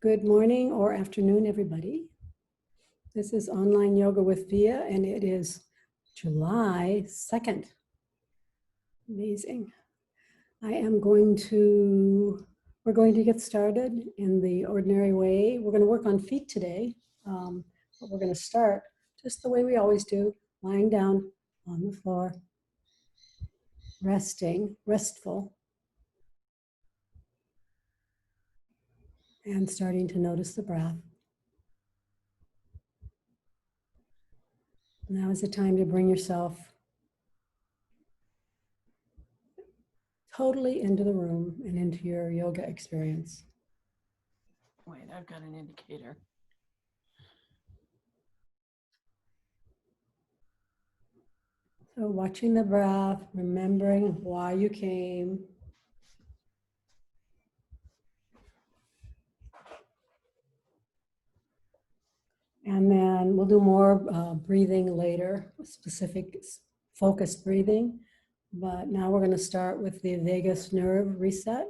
Good morning or afternoon, everybody. This is Online Yoga with Via, and it is July 2nd. Amazing. We're going to get started in the ordinary way. We're going to work on feet today, but we're going to start just the way we always do, lying down on the floor, restful, and starting to notice the breath. Now is the time to bring yourself totally into the room and into your yoga experience. Wait, I've got an indicator. So watching the breath, remembering why you came. And then we'll do more breathing later, specific focused breathing. But now we're going to start with the vagus nerve reset.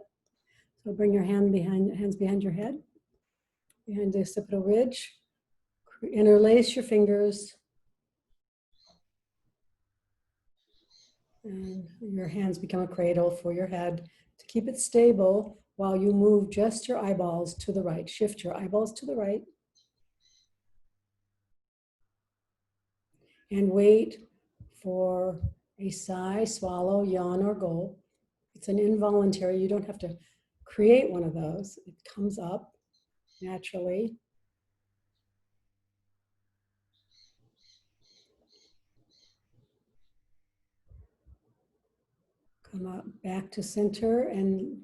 So bring your hands behind your head, behind the occipital ridge. Interlace your fingers. And your hands become a cradle for your head to keep it stable while you move just your eyeballs to the right. Shift your eyeballs to the right. And wait for a sigh, swallow, yawn, or gulp. It's an involuntary, you don't have to create one of those. It comes up naturally. Come up back to center and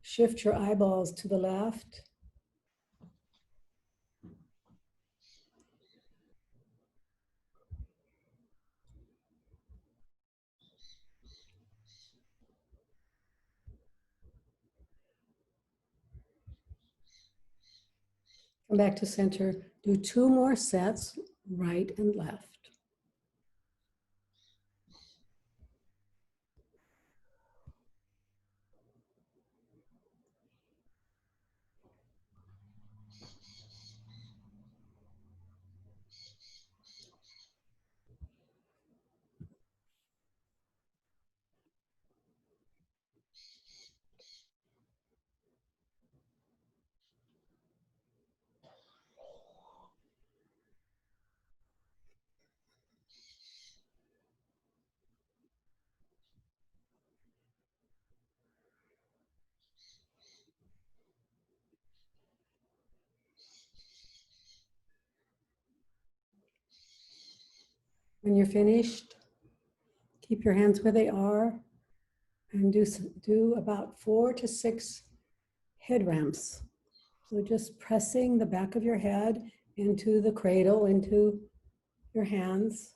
shift your eyeballs to the left. Come back to center. Do 2 more sets, right and left. When you're finished, keep your hands where they are and do about 4 to 6 head ramps. So just pressing the back of your head into the cradle, into your hands,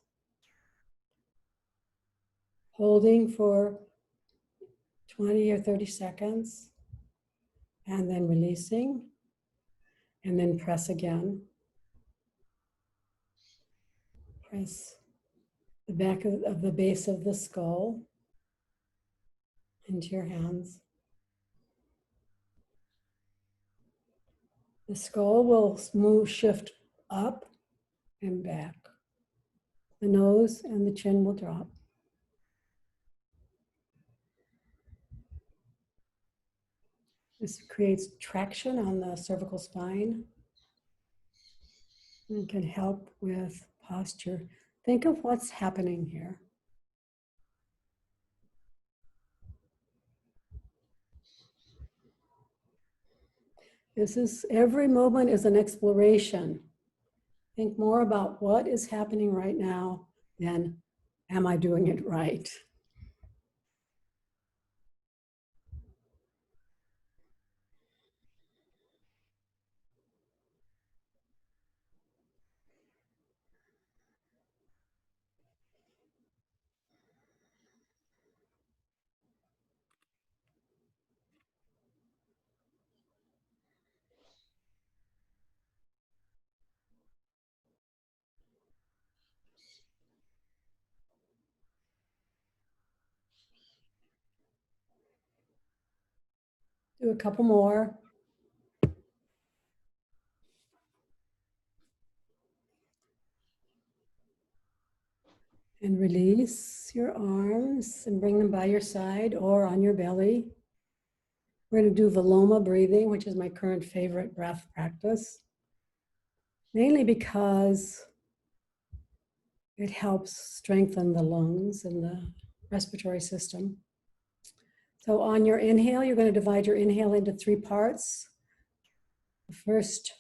holding for 20 or 30 seconds, and then releasing, and then press again. Press the back of the base of the skull into your hands. The skull will shift up and back. The nose and the chin will drop. This creates traction on the cervical spine and can help with posture. Think of what's happening here. Every movement is an exploration. Think more about what is happening right now than, am I doing it right? Do a couple more. And release your arms and bring them by your side or on your belly. We're going to do Viloma breathing, which is my current favorite breath practice, mainly because it helps strengthen the lungs and the respiratory system. So on your inhale, you're going to divide your inhale into 3 parts. The first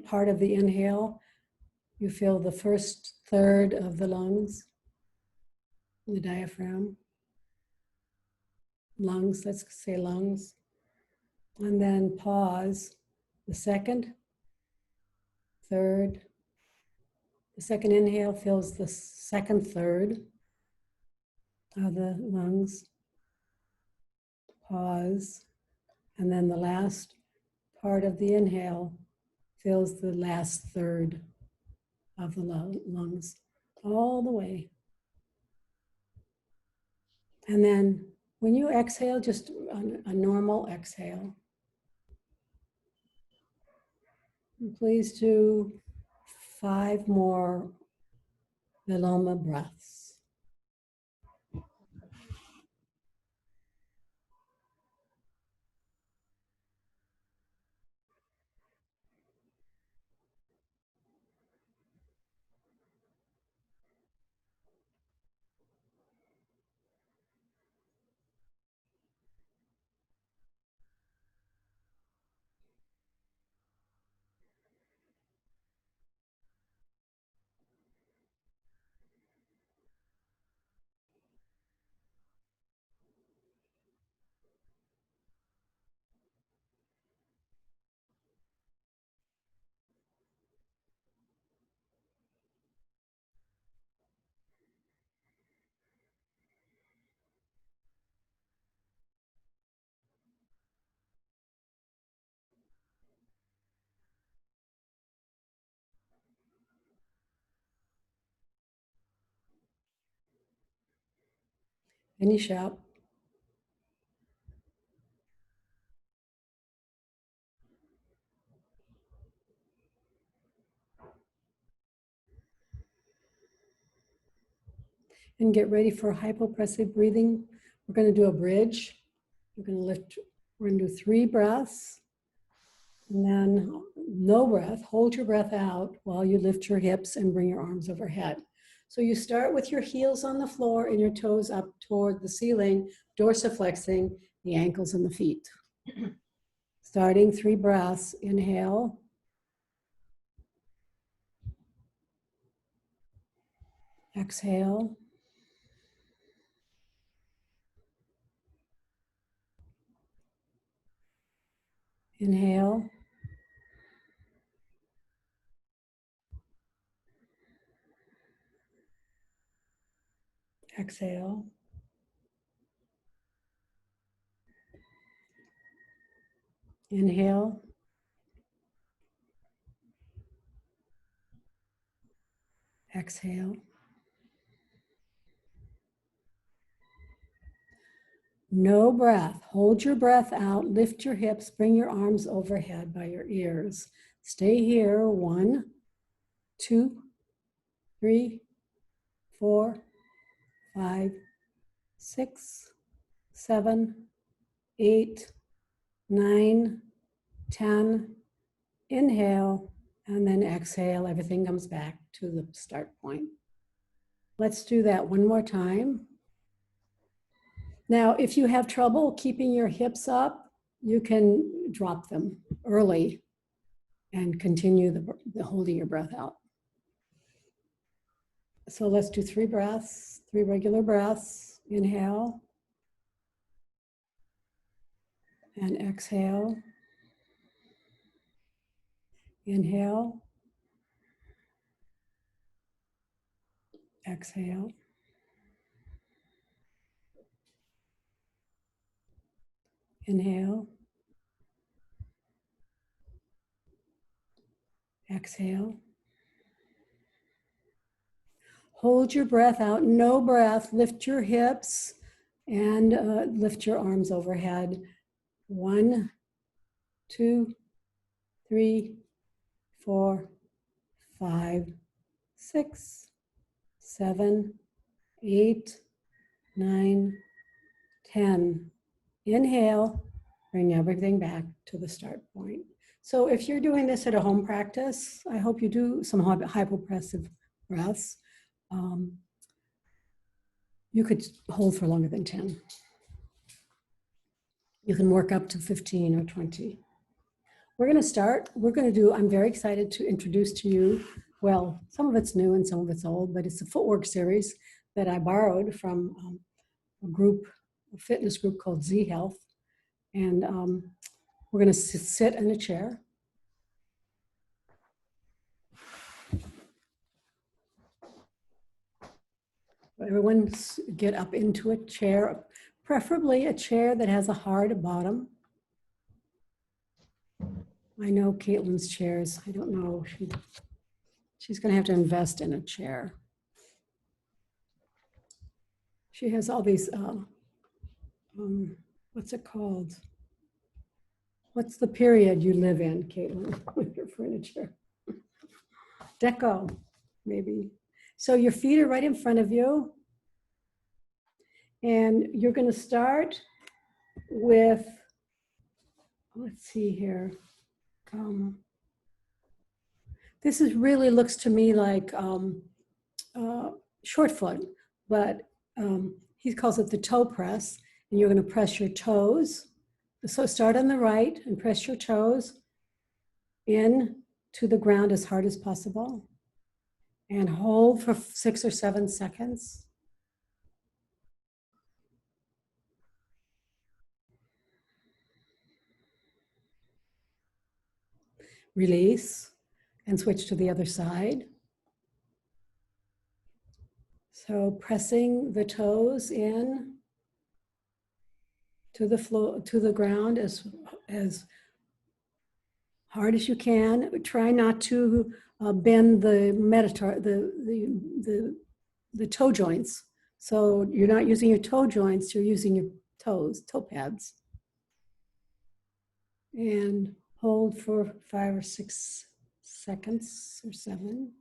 part of the inhale, you feel the first third of the lungs, the diaphragm. Lungs, let's say lungs. And then pause. The second, third. The second inhale fills the second third of the lungs. Pause. And then the last part of the inhale fills the last third of the lungs, all the way. And then when you exhale, just a normal exhale. And please do 5 more Viloma breaths. Finish up. And get ready for hypopressive breathing. We're going to do a bridge. We're going to lift, we're going to do 3 breaths. And then no breath, hold your breath out while you lift your hips and bring your arms overhead. So you start with your heels on the floor and your toes up toward the ceiling, dorsiflexing the ankles and the feet. Starting 3 breaths, inhale. Exhale. Inhale. Exhale. Inhale. Exhale. No breath. Hold your breath out. Lift your hips. Bring your arms overhead by your ears. Stay here. 1, 2, 3, 4, 5, 6, 7, 8, 9, 10. Inhale and then exhale. Everything comes back to the start point. Let's do that one more time. Now, if you have trouble keeping your hips up, you can drop them early and continue the holding your breath out. So let's do 3 breaths, 3 regular breaths. Inhale and exhale. Inhale, exhale. Inhale, exhale. Hold your breath out, no breath. Lift your hips and lift your arms overhead. 1, 2, 3, 4, 5, 6, 7, 8, 9, 10. Inhale, bring everything back to the start point. So if you're doing this at a home practice, I hope you do some hypopressive breaths. You could hold for longer than 10. You can work up to 15 or 20. We're going to start. I'm very excited to introduce to you, well, some of it's new and some of it's old, but it's a footwork series that I borrowed from a fitness group called Z Health. And we're going to sit in a chair. Everyone get up into a chair, preferably a chair that has a hard bottom. I know Caitlin's chairs, I don't know, she's going to have to invest in a chair. She has all these, what's it called? What's the period you live in, Caitlin, with your furniture? Deco, maybe. So your feet are right in front of you. And you're going to start with, let's see here. This really looks to me like short foot, but he calls it the toe press. And you're going to press your toes. So start on the right and press your toes in to the ground as hard as possible. And hold for 6 or 7 seconds. Release and switch to the other side. So pressing the toes in to the floor, to the ground as hard as you can. Try not to bend the the toe joints. So you're not using your toe joints, you're using your toes, toe pads. And hold for 5 or 6 seconds or 7.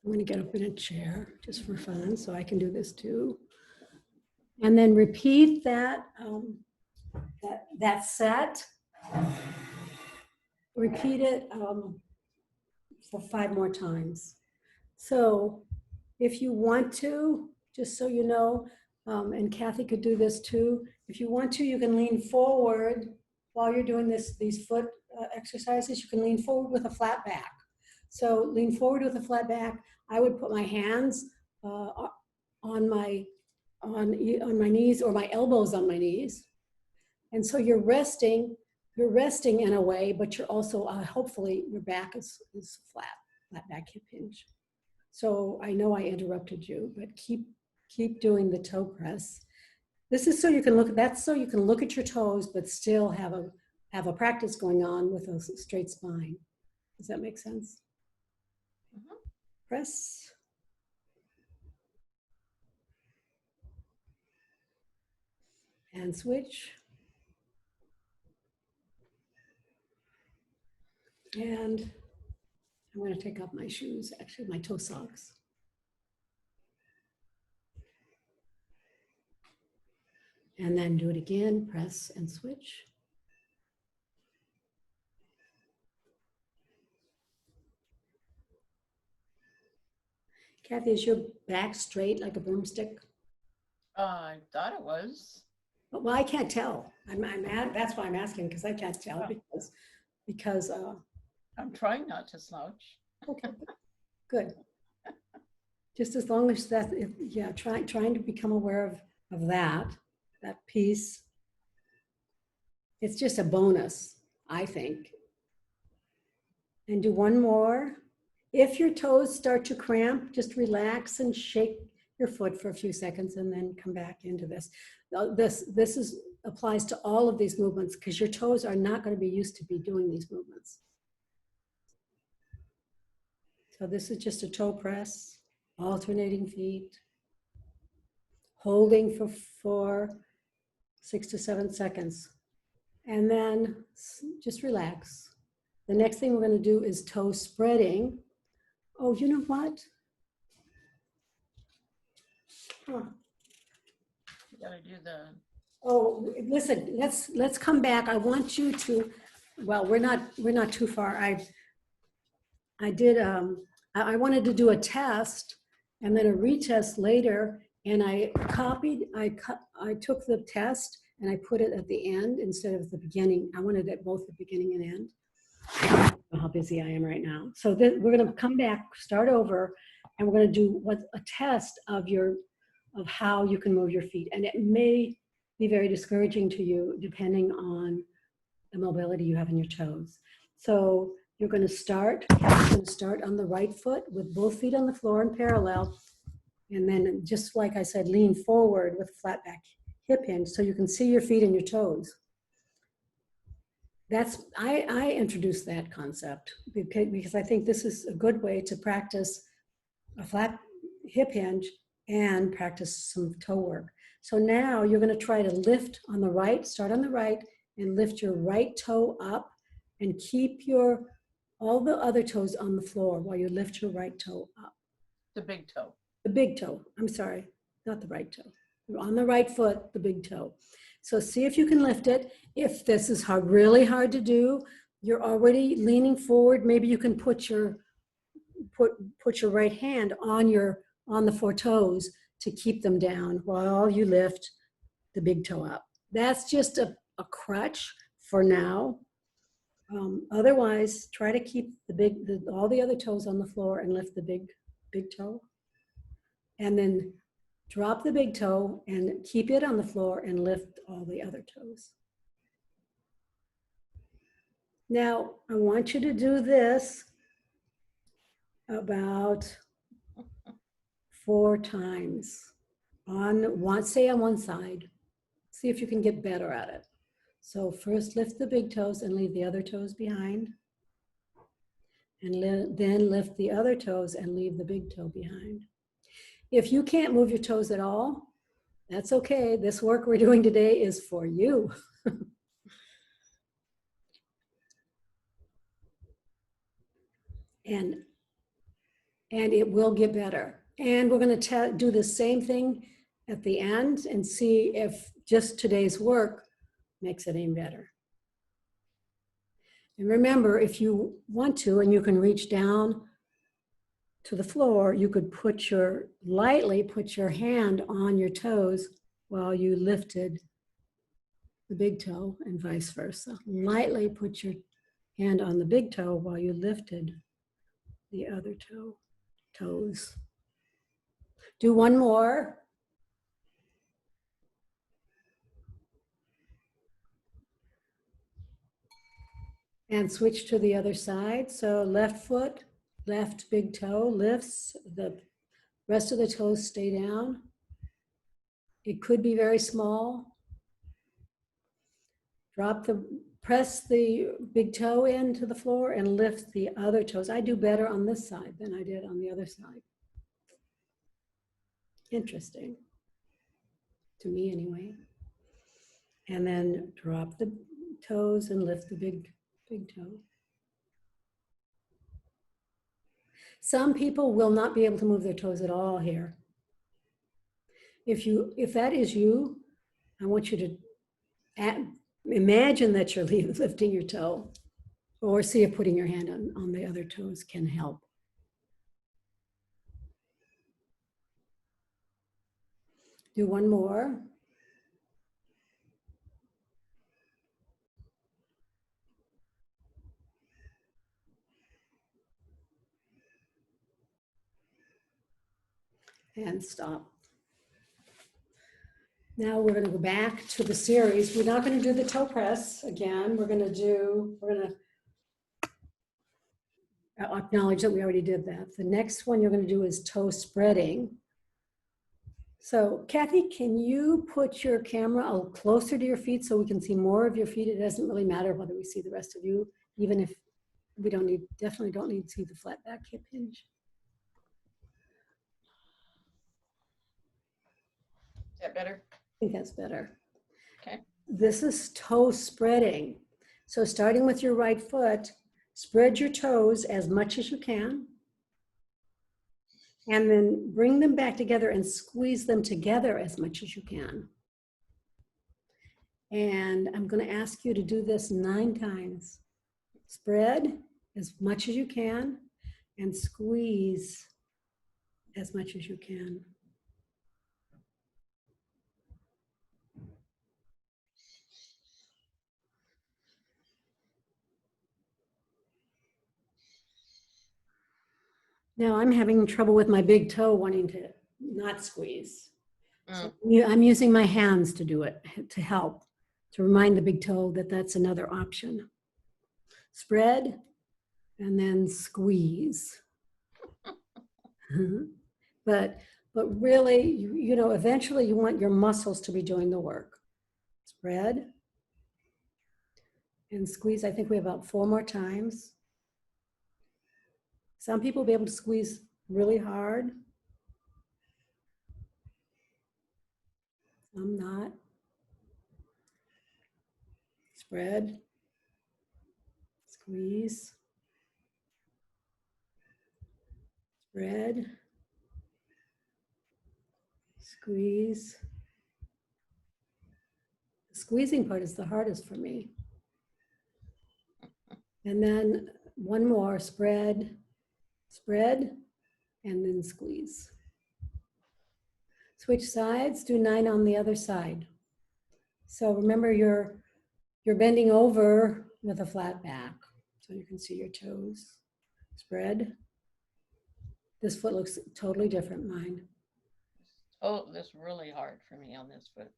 I'm going to get up in a chair just for fun, so I can do this too. And then repeat that set. Repeat it for 5 more times. So if you want to, just so you know, and Kathy could do this too, if you want to, you can lean forward while you're doing these foot exercises. You can lean forward with a flat back. So lean forward with a flat back. I would put my hands on my knees, or my elbows on my knees. And so you're resting in a way, but you're also, hopefully your back is flat back hip hinge. So I know I interrupted you, but keep doing the toe press. This is so you can look at your toes, but still have a practice going on with a straight spine. Does that make sense? Mm-hmm. Press. And switch. And I'm going to take off my shoes, actually my toe socks. And then do it again, press and switch. Kathy, is your back straight like a broomstick? I thought it was. Well, I can't tell. That's why I'm asking, because I can't tell. Oh. because I'm trying not to slouch. Okay, good. Just as long as that, yeah, trying to become aware of that piece. It's just a bonus, I think. And do one more. If your toes start to cramp, just relax and shake your foot for a few seconds and then come back into this. This applies to all of these movements, because your toes are not going to be used to be doing these movements. So this is just a toe press, alternating feet, holding for 6 to 7 seconds. And then just relax. The next thing we're going to do is toe spreading. Oh, you know what? Huh. You gotta do the, Oh, listen, let's come back. I want you to, well, we're not too far. I did I wanted to do a test and then a retest later, and I took the test and I put it at the end instead of the beginning. I wanted it both the beginning and end. I don't know how busy I am right now. So we're going to come back, start over, and we're going to do a test of how you can move your feet. And it may be very discouraging to you depending on the mobility you have in your toes. So you're going to start on the right foot with both feet on the floor in parallel. And then just like I said, lean forward with flat back hip hinge so you can see your feet and your toes. I introduced that concept because I think this is a good way to practice a flat hip hinge and practice some toe work. So now you're going to try to lift on the right, start on the right, and lift your right toe up and keep all the other toes on the floor while you lift your right toe up. the big toe. The big toe, I'm sorry, not the right toe. You're on the right foot, the big toe. So see if you can lift it. If this is really hard to do, you're already leaning forward. Maybe you can put your right hand on the four toes to keep them down while you lift the big toe up. That's just a crutch for now. Otherwise, try to keep all the other toes on the floor and lift the big toe. And then drop the big toe and keep it on the floor and lift all the other toes. Now, I want you to do this about 4 times say on one side. See if you can get better at it. So first lift the big toes and leave the other toes behind. And then lift the other toes and leave the big toe behind. If you can't move your toes at all, that's okay. This work we're doing today is for you. and it will get better. And we're going to do the same thing at the end and see if just today's work makes it even better. And remember, if you want to, and you can reach down to the floor, you could lightly put your hand on your toes while you lifted the big toe and vice versa. Lightly put your hand on the big toe while you lifted the other toes. Do one more. And switch to the other side. So left foot, left big toe lifts, the rest of the toes stay down. It could be very small. Press the big toe into the floor and lift the other toes. I do better on this side than I did on the other side. Interesting. To me anyway. And then drop the toes and lift the big toe. Some people will not be able to move their toes at all here. If that is you, I want you to imagine that you're lifting your toe, or see if putting your hand on the other toes can help. Do one more. And stop. Now we're going to go back to the series. We're not going to do the toe press again. We're going to acknowledge that we already did that. The next one you're going to do is toe spreading. So Kathy, can you put your camera a little closer to your feet so we can see more of your feet? It doesn't really matter whether we see the rest of you, even if we definitely don't need to see the flat back hip hinge. Is that better? I think that's better. Okay. this is toe spreading. So starting with your right foot, spread your toes as much as you can. And then bring them back together and squeeze them together as much as you can. And I'm going to ask you to do this 9 times. Spread as much as you can and squeeze as much as you can. Now I'm having trouble with my big toe wanting to not squeeze. So I'm using my hands to do it, to help, to remind the big toe that that's another option. Spread and then squeeze. But really, you know, eventually you want your muscles to be doing the work. Spread and squeeze. I think we have about 4 more times. Some people will be able to squeeze really hard. Some not. Spread, squeeze, spread, squeeze. The squeezing part is the hardest for me. And then one more, spread, spread, and then squeeze. Switch sides, do 9 on the other side. So remember you're bending over with a flat back so you can see your toes. Spread. This foot looks totally different, mine. Oh, this is really hard for me on this foot.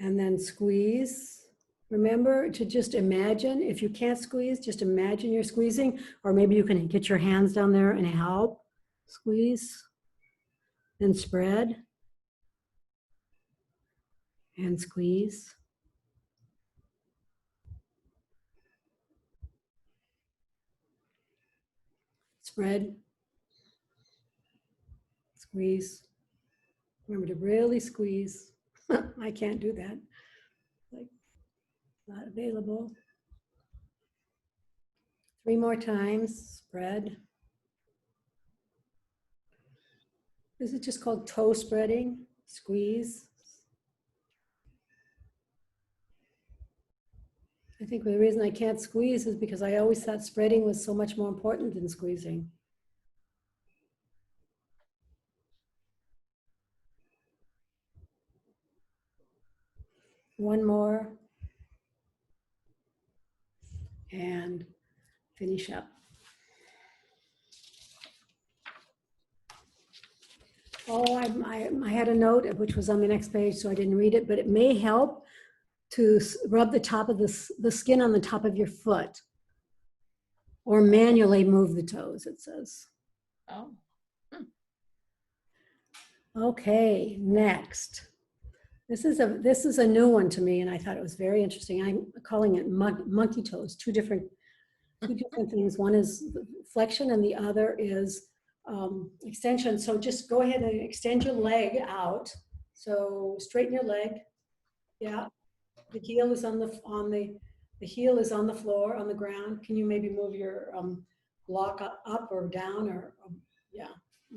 And then squeeze. Remember to just imagine, if you can't squeeze, just imagine you're squeezing, or maybe you can get your hands down there and help. Squeeze. Then spread. And squeeze. Spread. Squeeze. Remember to really squeeze. I can't do that. Like, not available. 3 more times. Spread. This is just called toe spreading. Squeeze. I think the reason I can't squeeze is because I always thought spreading was so much more important than squeezing. One more. And finish up. Oh, I had a note which was on the next page, so I didn't read it, but it may help to rub the top of the skin on the top of your foot or manually move the toes, it says. Oh. Okay, next. This is a new one to me, and I thought it was very interesting. I'm calling it monkey toes, two different things. One is flexion and the other is extension. So just go ahead and extend your leg out. So straighten your leg. Yeah. The heel is on the heel is on the floor, on the ground. Can you maybe move your block up or down or yeah.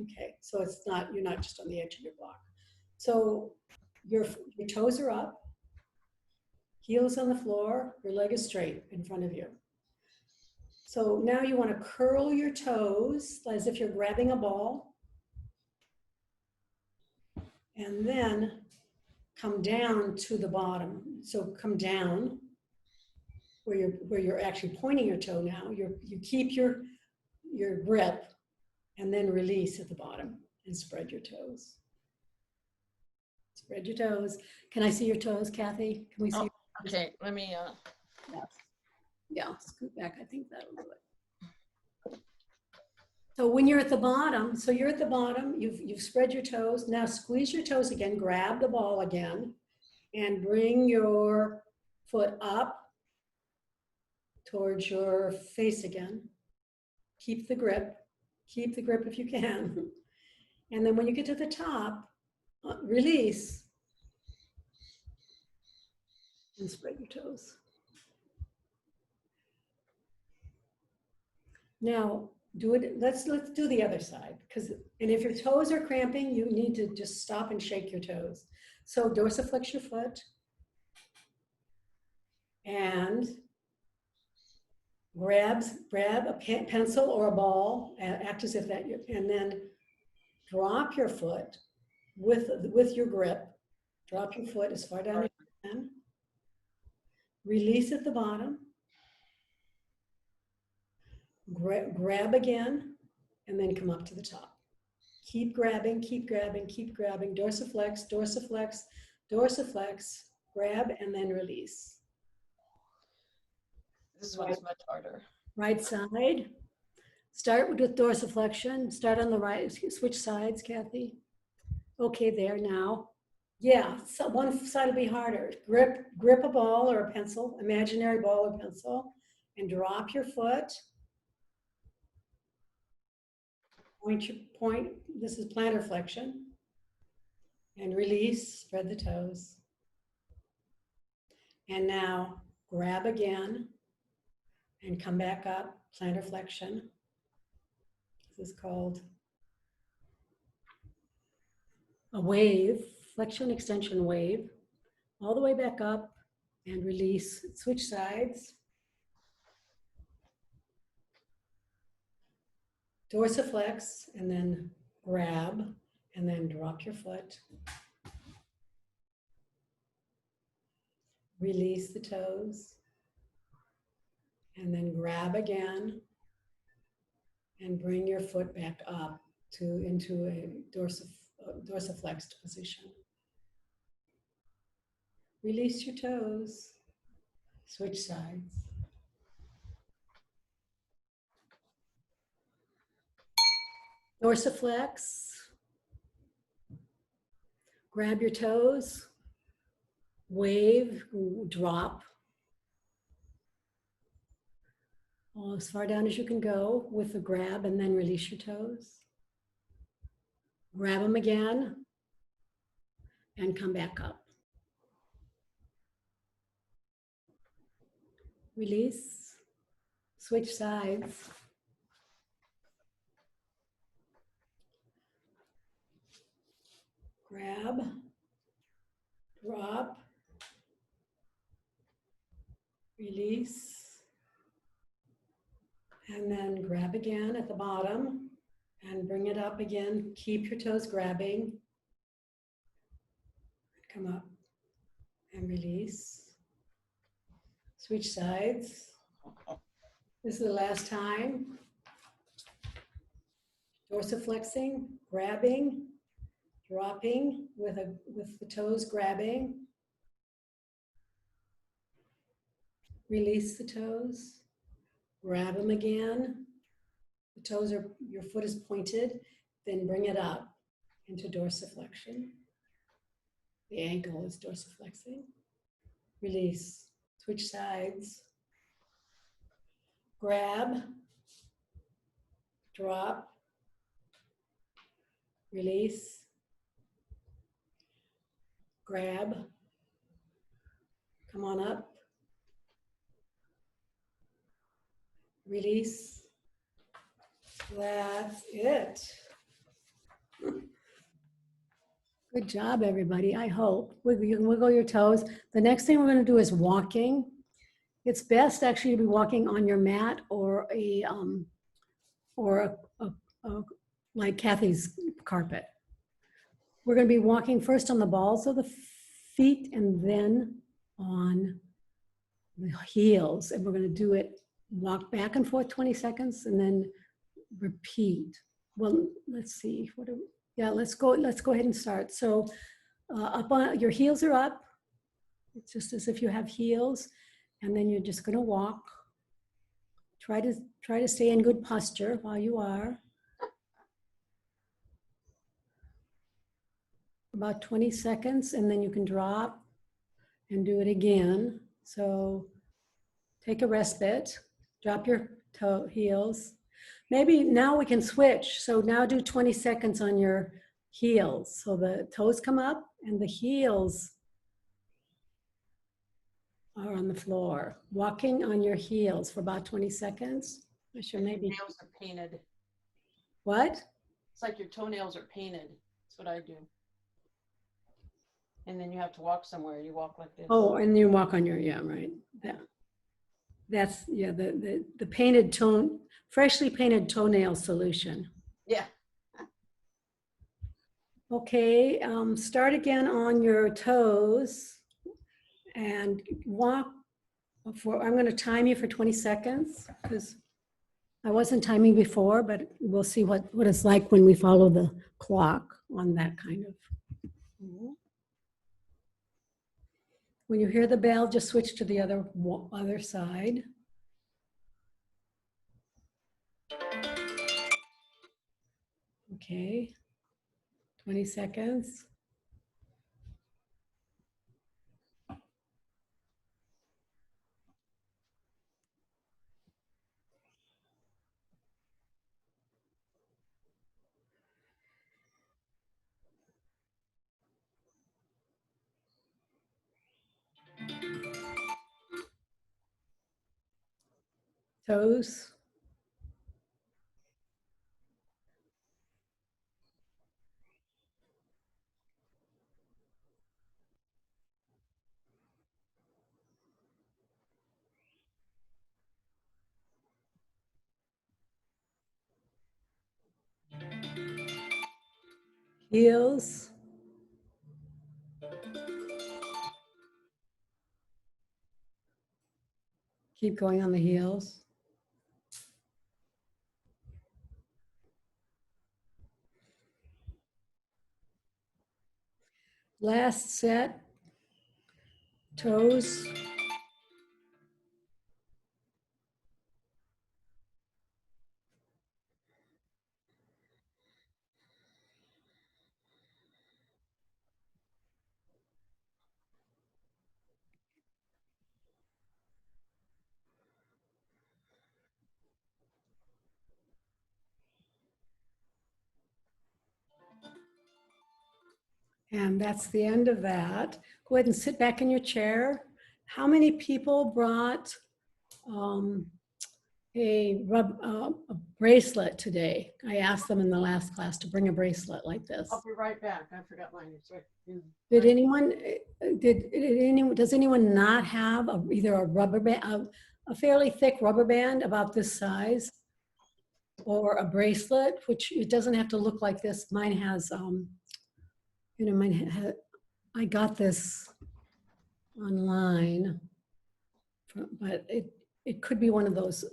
Okay. So it's not, you're not just on the edge of your block. So your toes are up, heel is on the floor, your leg is straight in front of you. So now you want to curl your toes as if you're grabbing a ball. And then come down to the bottom. So come down where you're actually pointing your toe now. You keep your grip and then release at the bottom and spread your toes. Spread your toes. Can I see your toes, Kathy? Can we see? Oh, okay, let me Yeah, scoot back. I think that'll do it. So when you're at the bottom, so you're at the bottom, you've spread your toes. Now squeeze your toes again, grab the ball again, and bring your foot up towards your face again. Keep the grip if you can. And then when you get to the top, release. And spread your toes. Now, let's do the other side, and if your toes are cramping, you need to just stop and shake your toes. So dorsiflex your foot and grab a pencil or a ball, act as if that, and then drop your foot with your grip. Drop your foot as far down as you can. Release at the bottom. Grab again, and then come up to the top. Keep grabbing, keep grabbing, keep grabbing. Dorsiflex, dorsiflex, dorsiflex. Grab and then release. This one's much harder. Right side. Start with dorsiflexion. Start on the right. Switch sides, Kathy. Okay, there now. Yeah, so one side will be harder. Grip a ball or a pencil, imaginary ball or pencil, and drop your foot. Point. This is plantar flexion. And release, spread the toes. And now grab again and come back up, plantar flexion. This is called a wave, flexion extension wave. All the way back up and release, switch sides. Dorsiflex and then grab and then drop your foot. Release the toes and then grab again and bring your foot back up into a dorsiflexed position. Release your toes, switch sides. Dorsiflex, grab your toes, wave, drop, as far down as you can go with the grab and then release your toes. Grab them again and come back up. Release, switch sides. Grab, drop, release, and then grab again at the bottom and bring it up again. Keep your toes grabbing. Come up and release. Switch sides. This is the last time. Dorsiflexing, grabbing, dropping with the toes grabbing. Release the toes. Grab them again. The toes are, your foot is pointed. Then bring it up into dorsiflexion. The ankle is dorsiflexing. Release. Switch sides. Grab. Drop. Release. Grab. Come on up. Release. That's it. Good job, everybody. I hope. You can wiggle your toes. The next thing we're going to do is walking. It's best actually to be walking on your mat or like Kathy's carpet. We're going to be walking first on the balls of the feet and then on the heels. And we're going to do it, walk back and forth 20 seconds and then repeat. Well, let's see. Yeah, let's go ahead and start. So up on your heels are up. It's just as if you have heels, and then you're just going to walk. Try to stay in good posture while you are. About 20 seconds, and then you can drop and do it again. So take a respite, drop your heels. Maybe now we can switch. So now do 20 seconds on your heels. So the toes come up and the heels or on the floor. Walking on your heels for about 20 seconds. I should maybe, Nails are painted. what? It's like your toenails are painted. That's what I do. And then you have to walk somewhere. You walk like this. Oh, and you walk on your, yeah, right. That's, yeah, the painted tone, freshly painted toenail solution. Yeah. Okay, start again on your toes and walk for, I'm gonna time you for 20 seconds because I wasn't timing before, but we'll see what it's like when we follow the clock on that kind of. When you hear the bell, just switch to the other side. Okay, 20 seconds. Toes. Heels. Keep going on the heels. Last set. Toes. And that's the end of that. Go ahead and sit back in your chair. How many people brought a bracelet today? I asked them in the last class to bring a bracelet like this. I'll be right back. I forgot mine. It's right. Did anyone, does anyone not have either a rubber band, a fairly thick rubber band about this size? Or a bracelet, which it doesn't have to look like this. Mine has, I got this online, but it could be one of those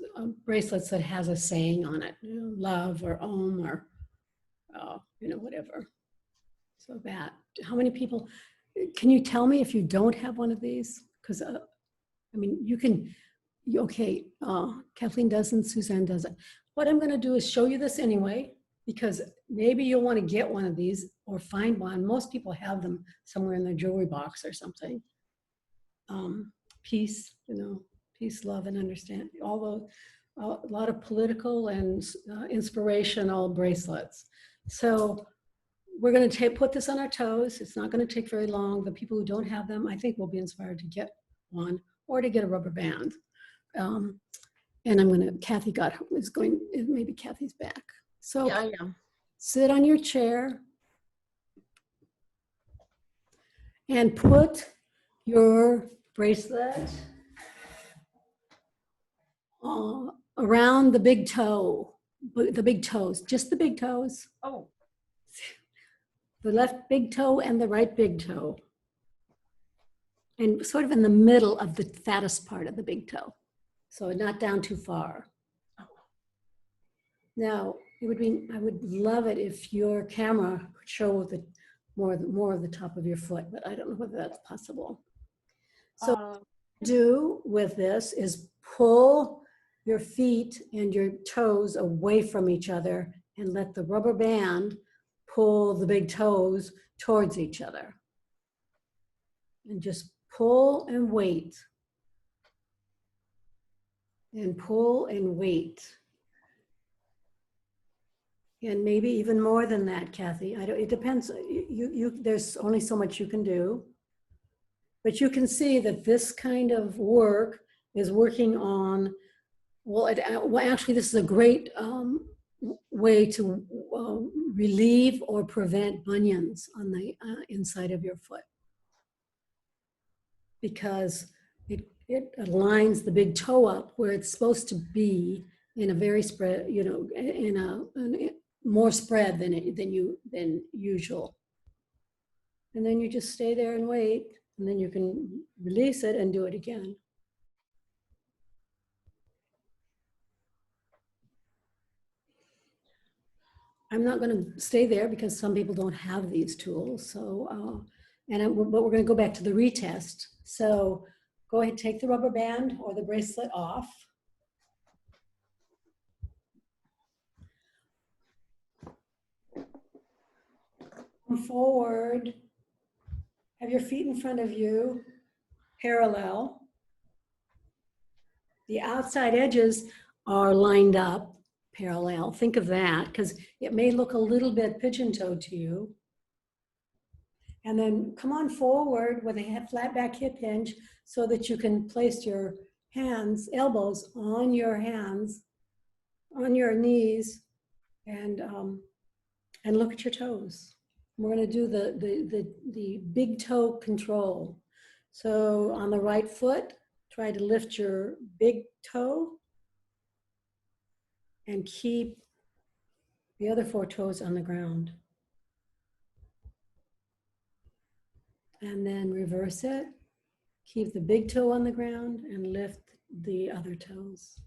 bracelets that has a saying on it, love or om or, whatever. So that, how many people, can you tell me if you don't have one of these? Because, you can, okay, Kathleen doesn't, Suzanne doesn't. What I'm gonna do is show you this anyway, because maybe you'll wanna get one of these or find one. Most people have them somewhere in their jewelry box or something. Peace, peace, love, and understanding. Although a lot of political and inspirational bracelets. So we're going to put this on our toes. It's not going to take very long. The people who don't have them, I think, will be inspired to get one or to get a rubber band. And I'm going to, maybe Kathy's back. So Yeah, I am. sit on your chair and put your bracelet around the big toe, the big toes, just the big toes. Oh. The left big toe and the right big toe. And sort of in the middle of the fattest part of the big toe. So not down too far. Now, I would love it if your camera could show the more of the top of your foot, but I don't know whether that's possible. So what you do with this is pull your feet and your toes away from each other and let the rubber band pull the big toes towards each other. And just pull and wait. And pull and wait. And maybe even more than that, Kathy. It depends. There's only so much you can do. But you can see that this kind of work is working on, well, actually, this is a great way to relieve or prevent bunions on the inside of your foot, because it aligns the big toe up where it's supposed to be in a very spread, in a more spread than usual. And then you just stay there and wait, and then you can release it and do it again. I'm not going to stay there because some people don't have these tools. So, but we're going to go back to the retest. So go ahead, take the rubber band or the bracelet off. Come forward. Have your feet in front of you, parallel. The outside edges are lined up parallel. Think of that, because it may look a little bit pigeon-toed to you. And then come on forward with a flat back hip hinge so that you can place your hands, elbows on your hands, on your knees, and look at your toes. We're going to do the big toe control. So on the right foot, try to lift your big toe and keep the other 4 toes on the ground. And then reverse it. Keep the big toe on the ground and lift the other toes.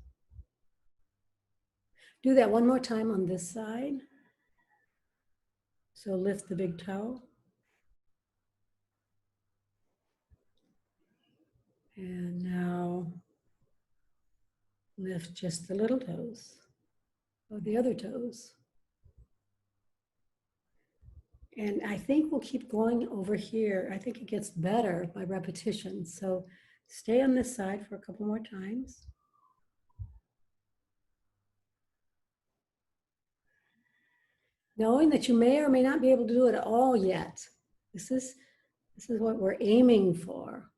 Do that one more time on this side. So lift the big toe. And now lift just the little toes, or the other toes. And I think we'll keep going over here. I think it gets better by repetition. So stay on this side for a couple more times. Knowing that you may or may not be able to do it all yet. This is what we're aiming for.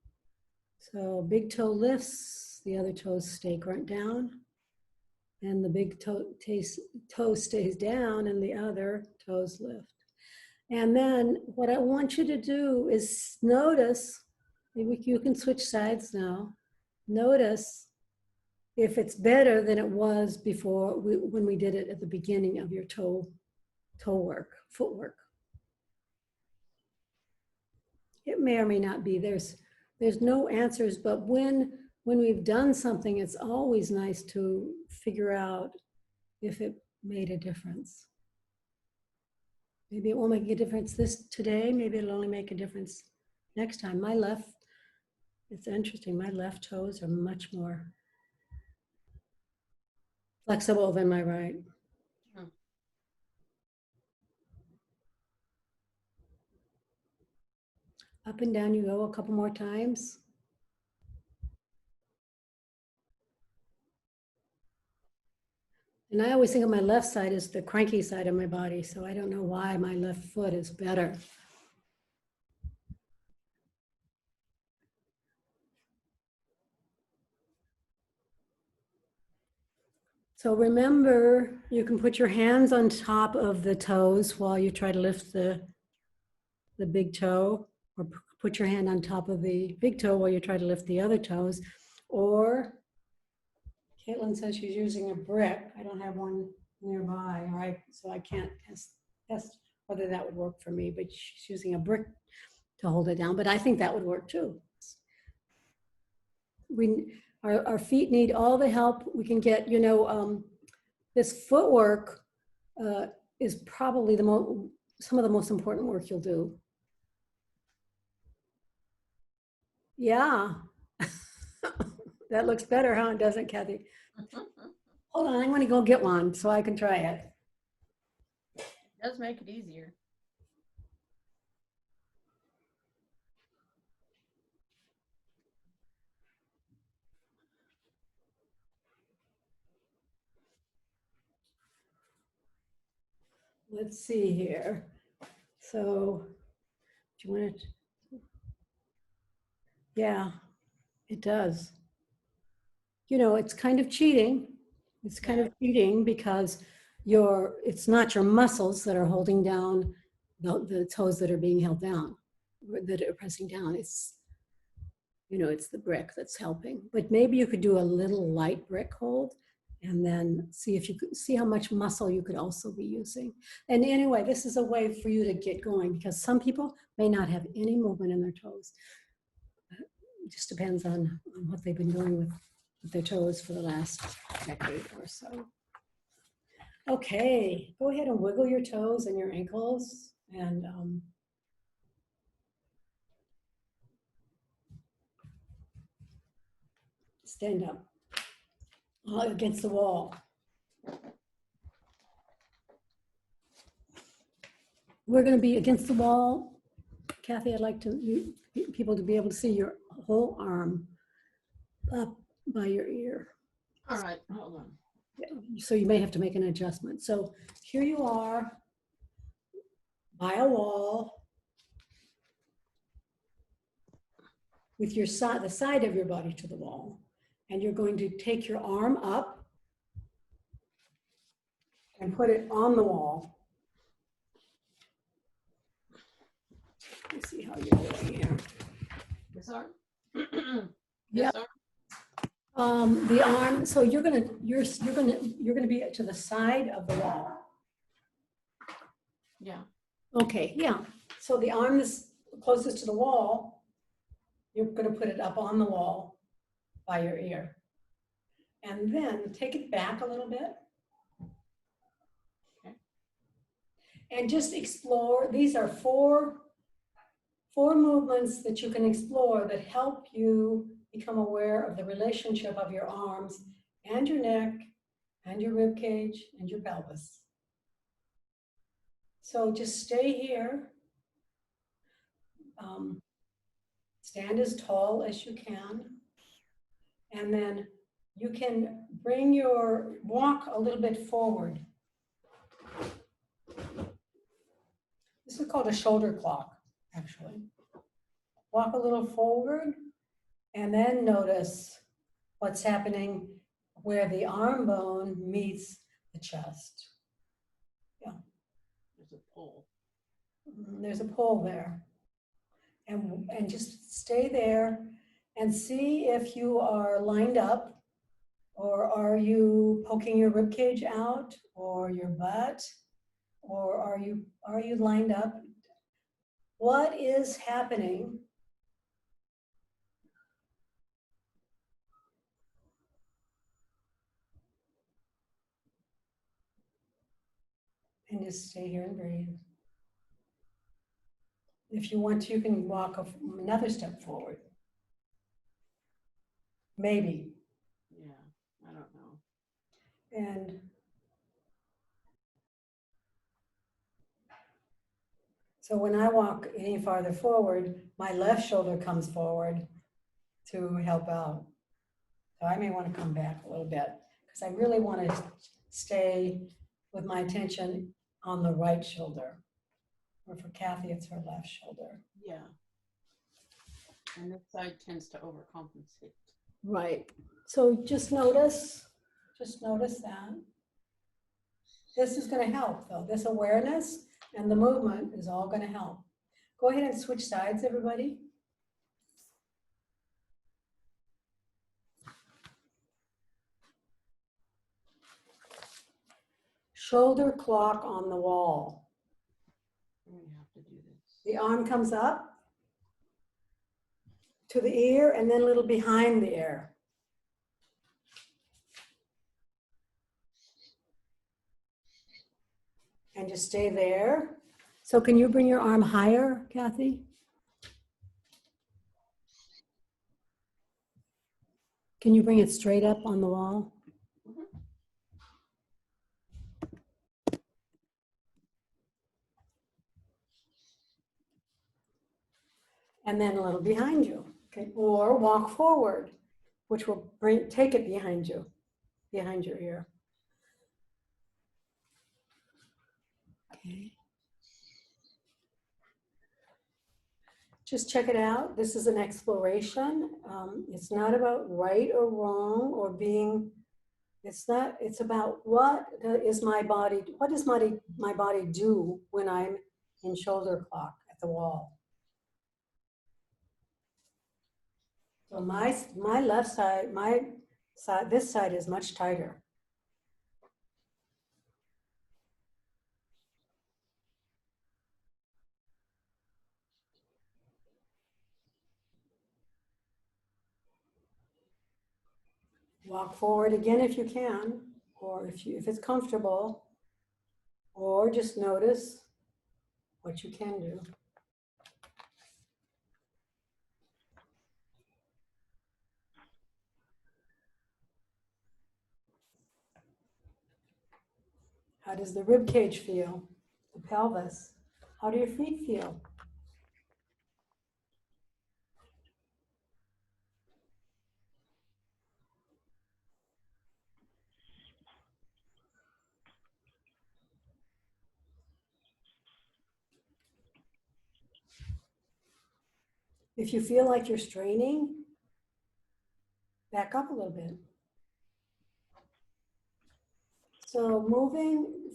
So big toe lifts, the other toes stay down, and the big toe stays down and the other toes lift. And then what I want you to do is notice, maybe you can switch sides now, notice if it's better than it was before when we did it at the beginning of your toe work, footwork. It may or may not be. There's no answers, but when we've done something, it's always nice to figure out if it made a difference. Maybe it won't make a difference today, maybe it'll only make a difference next time. It's interesting, my left toes are much more flexible than my right. Up and down you go a couple more times. And I always think of my left side as the cranky side of my body, so I don't know why my left foot is better. So remember, you can put your hands on top of the toes while you try to lift the big toe, or put your hand on top of the big toe while you try to lift the other toes. Or Caitlin says she's using a brick. I don't have one nearby, so I can't test whether that would work for me, but she's using a brick to hold it down. But I think that would work too. Our feet need all the help we can get. This footwork is probably some of the most important work you'll do. Yeah. That looks better, huh? Doesn't, Kathy? Hold on, I'm going to go get one so I can try it. It does make it easier. Let's see here. So, do you want to? Yeah, it does. You know, it's kind of cheating. It's kind Yeah. of cheating because it's not your muscles that are holding down the toes that are being held down, that are pressing down. It's, you know, it's the brick that's helping. But maybe you could do a little light brick hold and then see if you could see how much muscle you could also be using. And anyway, this is a way for you to get going because some people may not have any movement in their toes. It just depends on what they've been doing with their toes for the last decade or so. Okay, go ahead and wiggle your toes and your ankles and stand up against the wall. We're going to be against the wall. Kathy, I'd like people to be able to see your whole arm up by your ear. All right, hold on. So you may have to make an adjustment. So here you are by a wall with your side, the side of your body to the wall. And you're going to take your arm up and put it on the wall. Let's see how you're doing here. This arm? Yep. This arm? The arm, so you're gonna be to the side of the wall. Yeah. Okay, yeah. So the arm is closest to the wall, you're gonna put it up on the wall by your ear. And then take it back a little bit. Okay. And just explore. These are four movements that you can explore that help you become aware of the relationship of your arms and your neck and your rib cage and your pelvis. So just stay here. Stand as tall as you can. And then you can walk a little bit forward. This is called a shoulder clock, actually. Walk a little forward and then notice what's happening where the arm bone meets the chest. Yeah. There's a pole. There's a pole there. And just stay there and see if you are lined up, or are you poking your rib cage out or your butt, or are you lined up? What is happening? And just stay here and breathe. If you want to, you can walk another step forward. Maybe. Yeah, I don't know. And so when I walk any farther forward, my left shoulder comes forward to help out. So I may want to come back a little bit because I really want to stay with my attention on the right shoulder. Or for Kathy, it's her left shoulder. Yeah. And this side tends to overcompensate. Right. So just notice that. This is going to help though. This awareness and the movement is all going to help. Go ahead and switch sides, everybody. Shoulder clock on the wall. We have to do this. The arm comes up to the ear and then a little behind the ear. And just stay there. So can you bring your arm higher, Kathy? Can you bring it straight up on the wall? And then a little behind you, okay? Or walk forward, which will take it behind you, behind your ear. Okay. just check it out. This is an exploration. It's not about right or wrong or being, it's about what does my body do when I'm in shoulder clock at the wall. So my left side, this side is much tighter. Walk forward again if you can, or if it's comfortable, or just notice what you can do. How does the rib cage feel? The pelvis? How do your feet feel? If you feel like you're straining, back up a little bit. So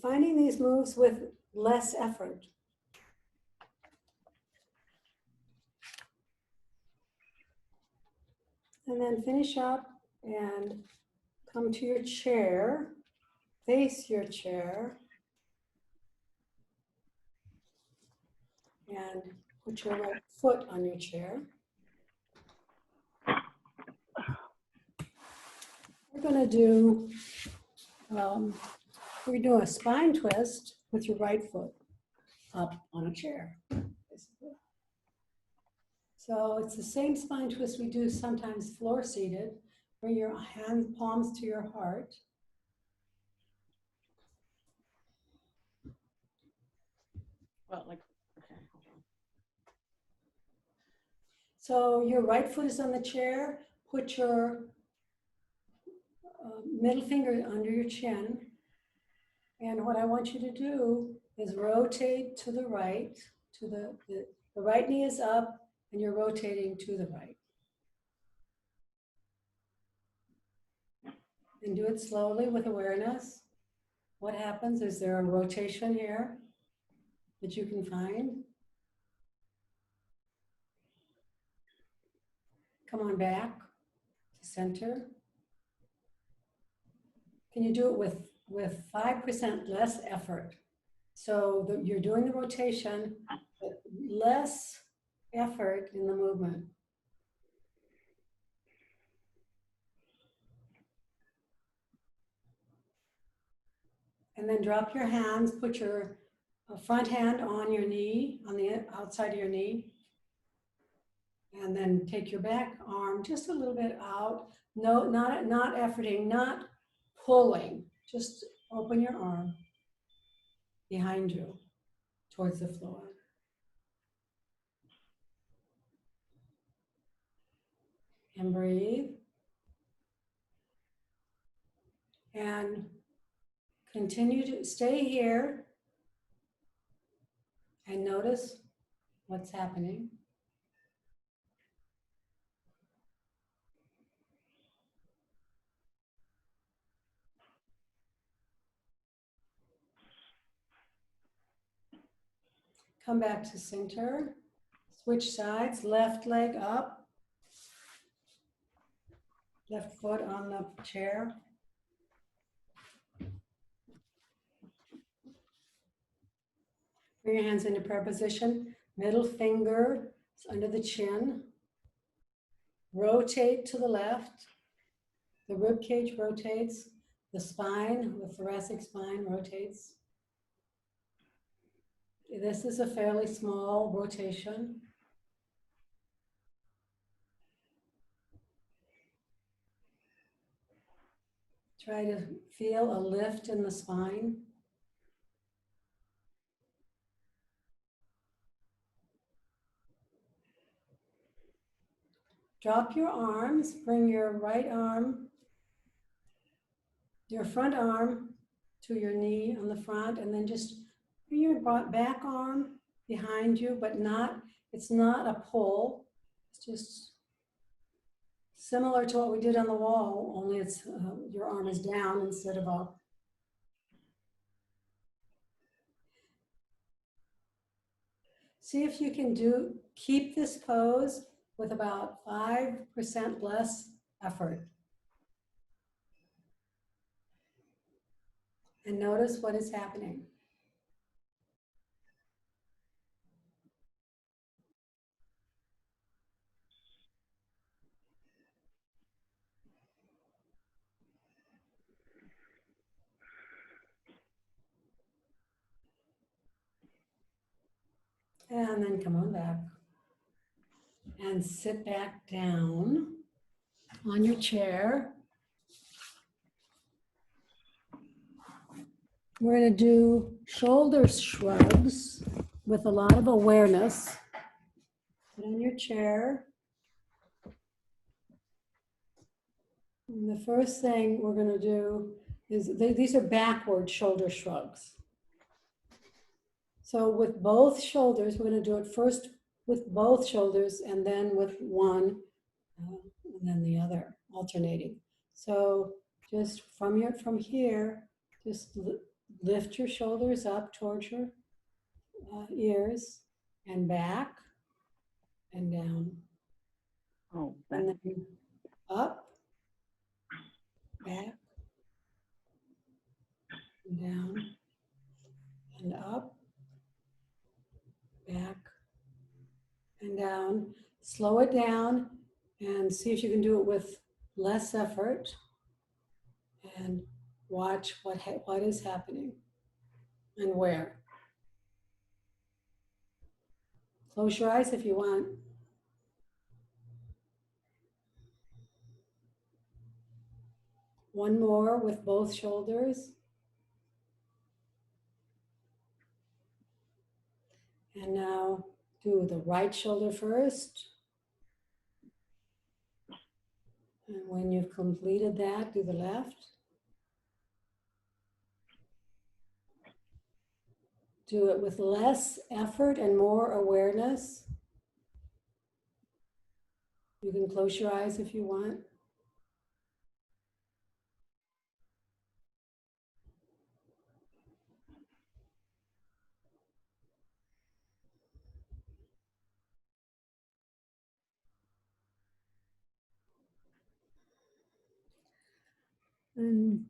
finding these moves with less effort. And then finish up and come to your chair, face your chair, and put your right foot on your chair. We're going to do a spine twist with your right foot up on a chair. So it's the same spine twist we do sometimes floor seated. Bring your palms to your heart. Well, like, okay, hold on. So your right foot is on the chair. Put your middle finger under your chin. And what I want you to do is rotate to the right, to the right knee is up and you're rotating to the right. And do it slowly with awareness. What happens? Is there a rotation here that you can find? Come on back to center. Can you do it with 5% less effort? So you're doing the rotation, but less effort in the movement. And then drop your hands, put your front hand on your knee, on the outside of your knee. And then take your back arm just a little bit out. No, not efforting, not pulling. Just open your arm behind you towards the floor. And breathe. And continue to stay here and notice what's happening. Come back to center. Switch sides, left leg up. Left foot on the chair. Bring your hands into prayer position. Middle finger under the chin. Rotate to the left. The rib cage rotates. The spine, the thoracic spine rotates. This is a fairly small rotation. Try to feel a lift in the spine. Drop your arms, bring your right arm, your front arm to your knee on the front, and then just bring your back arm behind you, but not It's not a pull, it's just similar to what we did on the wall, only it's your arm is down instead of up. See if you can keep this pose with about 5% less effort. And notice what is happening. And then come on back and sit back down on your chair. We're going to do shoulder shrugs with a lot of awareness. Sit on your chair. And the first thing we're going to do is, these are backward shoulder shrugs. So with both shoulders, we're going to do it first with both shoulders and then with one and then the other, alternating. So just from here, just lift your shoulders up towards your ears and back and down. Oh, And then up, back, and down, and up, back, and down. Slow it down and see if you can do it with less effort and watch what is happening and where. Close your eyes if you want. One more with both shoulders. And now do the right shoulder first. And when you've completed that, do the left. Do it with less effort and more awareness. You can close your eyes if you want. And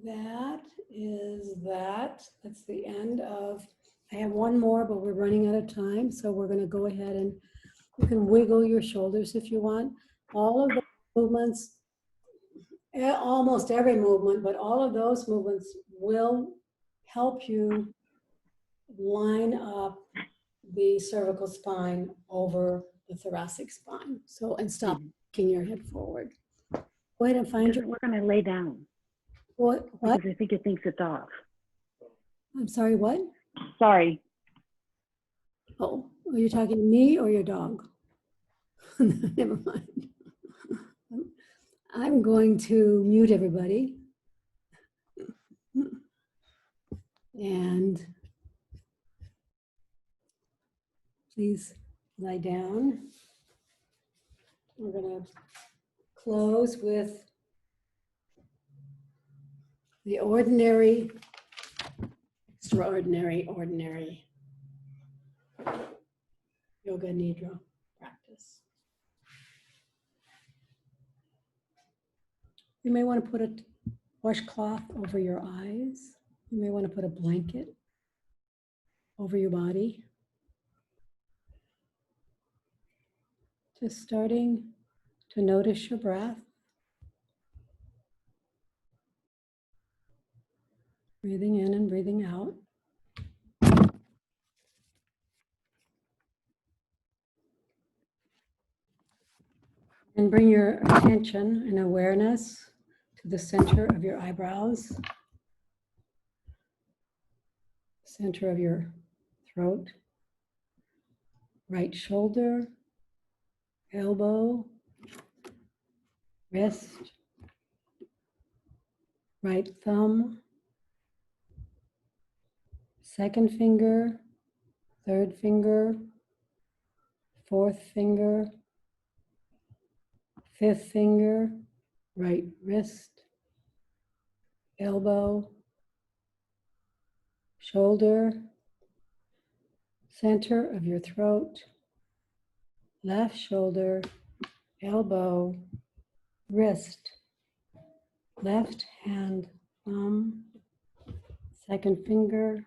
that is that. That's the end of, I have one more, but we're running out of time. So we're going to go ahead and you can wiggle your shoulders if you want. All of the movements, almost every movement, but all of those movements will help you line up the cervical spine over the thoracic spine. So, and stop kicking your head forward. Go ahead and find your. We're going to lay down. What? Because I think it thinks it's off. I'm sorry, what? Sorry. Oh, are you talking to me or your dog? Never mind. I'm going to mute everybody. And please lie down. We're going to close with the ordinary, extraordinary, ordinary Yoga Nidra practice. You may want to put a washcloth over your eyes. You may want to put a blanket over your body. Just starting to notice your breath. Breathing in and breathing out. And bring your attention and awareness to the center of your eyebrows, center of your throat, right shoulder, elbow, wrist, right thumb, second finger, third finger, fourth finger, fifth finger, right wrist, elbow, shoulder, center of your throat, left shoulder, elbow, wrist, left hand, thumb, second finger,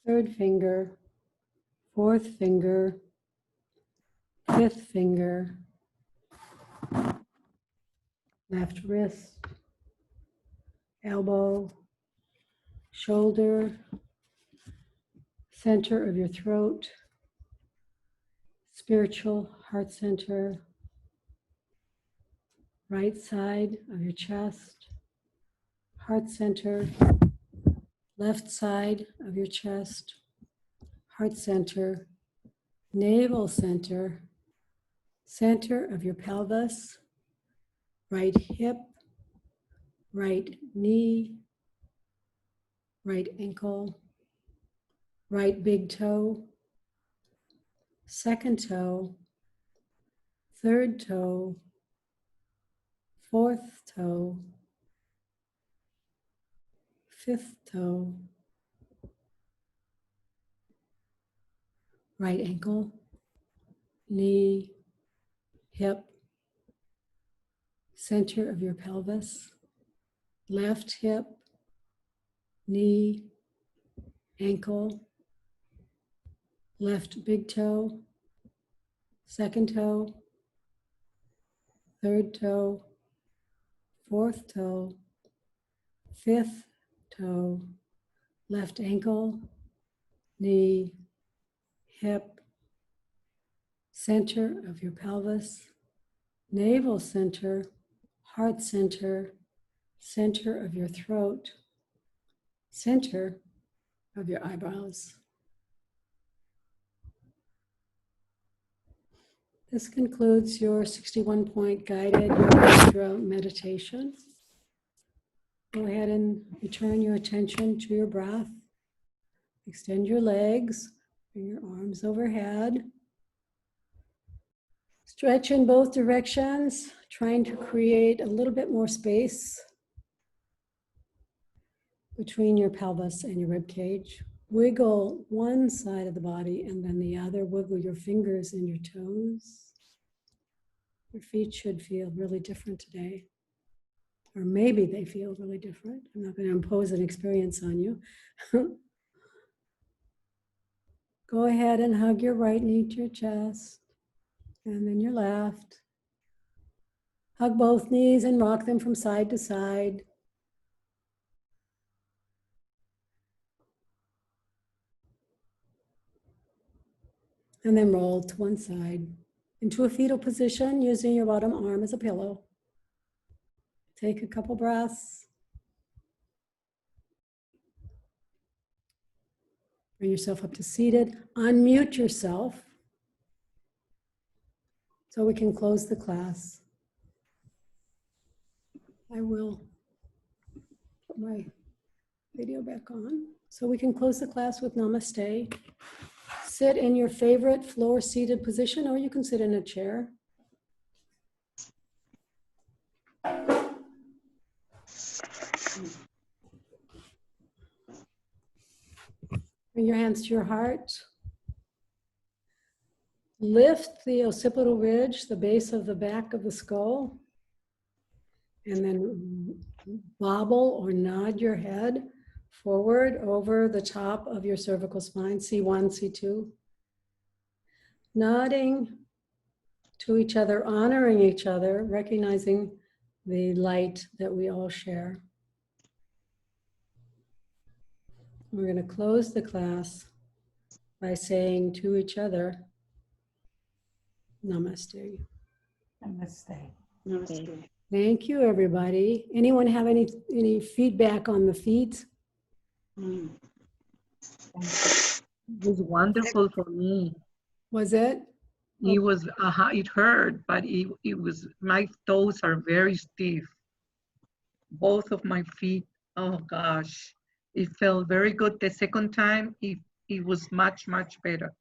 third finger, fourth finger, fifth finger, left wrist, elbow, shoulder, center of your throat, spiritual heart center, right side of your chest, heart center, left side of your chest, heart center, navel center, center of your pelvis, right hip, right knee, right ankle, right big toe, second toe, third toe, fourth toe, fifth toe, right ankle, knee, hip, center of your pelvis, left hip, knee, ankle, left big toe, second toe, third toe, fourth toe, fifth toe, left ankle, knee, hip, center of your pelvis, navel center, heart center, center of your throat, center of your eyebrows. This concludes your 61-point guided Nidra meditation. Go ahead and return your attention to your breath. Extend your legs, bring your arms overhead. Stretch in both directions, trying to create a little bit more space between your pelvis and your rib cage. Wiggle one side of the body and then the other. Wiggle your fingers and your toes. Your feet should feel really different today. Or maybe they feel really different. I'm not going to impose an experience on you. Go ahead and hug your right knee to your chest. And then your left. Hug both knees and rock them from side to side. And then roll to one side into a fetal position using your bottom arm as a pillow. Take a couple breaths. Bring yourself up to seated. Unmute yourself so we can close the class. I will put my video back on so we can close the class with namaste. Sit in your favorite floor seated position, or you can sit in a chair. Bring your hands to your heart. Lift the occipital ridge, the base of the back of the skull, and then bobble or nod your head forward over the top of your cervical spine, C1, C2. Nodding to each other, honoring each other, recognizing the light that we all share. We're going to close the class by saying to each other, namaste. Namaste. Namaste. Thank you, everybody. Anyone have any feedback on the feet? Mm. It was wonderful for me. Was it? It was, it hurt, but it was, my toes are very stiff. Both of my feet, oh gosh. It felt very good. The second time, it it was much, much better.